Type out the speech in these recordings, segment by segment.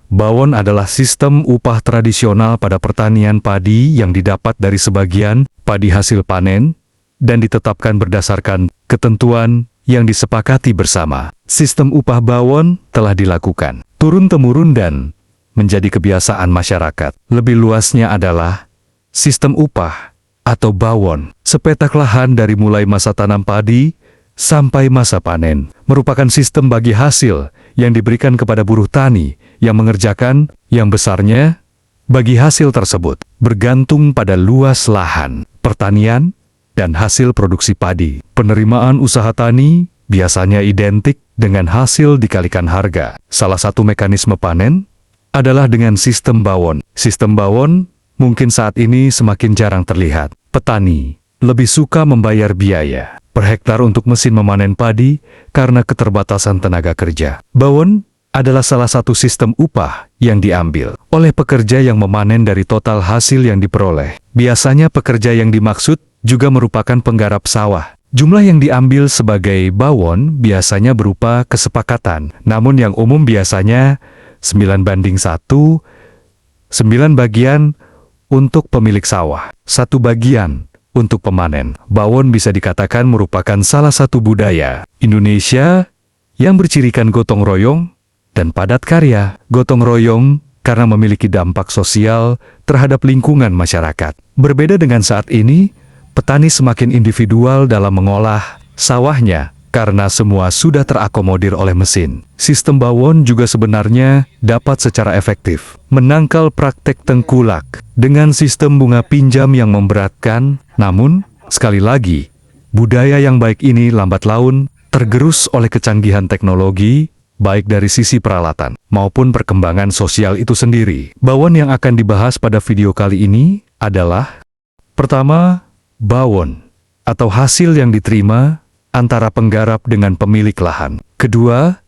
Bawon adalah sistem upah tradisional pada pertanian padi yang didapat dari sebagian padi hasil panen dan ditetapkan berdasarkan ketentuan yang disepakati bersama. Sistem upah bawon telah dilakukan turun-temurun dan menjadi kebiasaan masyarakat. Lebih luasnya adalah sistem upah atau bawon. Sepetak lahan dari mulai masa tanam padi sampai masa panen merupakan sistem bagi hasil yang diberikan kepada buruh tani yang mengerjakan yang besarnya bagi hasil tersebut bergantung pada luas lahan pertanian dan hasil produksi padi. Penerimaan usaha tani biasanya identik dengan hasil dikalikan harga. Salah satu mekanisme panen adalah dengan sistem bawon. Sistem bawon mungkin saat ini semakin jarang terlihat. Petani lebih suka membayar biaya per hektar untuk mesin memanen padi karena keterbatasan tenaga kerja. Bawon adalah salah satu sistem upah yang diambil oleh pekerja yang memanen dari total hasil yang diperoleh. Biasanya pekerja yang dimaksud juga merupakan penggarap sawah. Jumlah yang diambil sebagai bawon biasanya berupa kesepakatan, namun yang umum biasanya 9:1, 9 bagian untuk pemilik sawah, 1 bagian untuk pemanen. Bawon bisa dikatakan merupakan salah satu budaya Indonesia yang bercirikan gotong royong dan padat karya. Gotong royong karena memiliki dampak sosial terhadap lingkungan masyarakat. Berbeda dengan saat ini, petani semakin individual dalam mengolah sawahnya karena semua sudah terakomodir oleh mesin. Sistem bawon juga sebenarnya dapat secara efektif menangkal praktek tengkulak dengan sistem bunga pinjam yang memberatkan. Namun, sekali lagi, budaya yang baik ini lambat laun tergerus oleh kecanggihan teknologi, baik dari sisi peralatan maupun perkembangan sosial itu sendiri. Bawon yang akan dibahas pada video kali ini adalah: pertama, bawon atau hasil yang diterima antara penggarap dengan pemilik lahan. Kedua,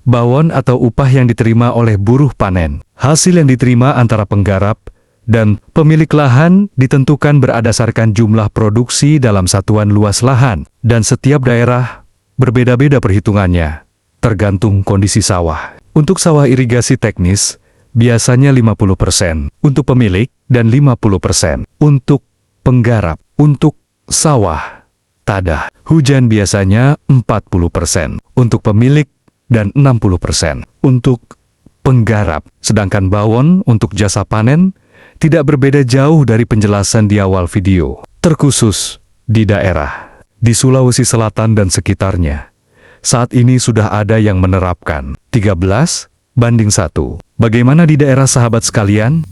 bawon atau upah yang diterima oleh buruh panen. Hasil yang diterima antara penggarap dan pemilik lahan ditentukan berdasarkan jumlah produksi dalam satuan luas lahan, dan setiap daerah berbeda-beda perhitungannya, tergantung kondisi sawah. Untuk sawah irigasi teknis, biasanya 50% untuk pemilik dan 50% untuk penggarap. Untuk sawah tadah, hujan biasanya 40% untuk pemilik dan 60% untuk penggarap. Sedangkan bawon untuk jasa panen tidak berbeda jauh dari penjelasan di awal video. Terkhusus di daerah di Sulawesi Selatan dan sekitarnya, saat ini sudah ada yang menerapkan 13:1. Bagaimana di daerah sahabat sekalian?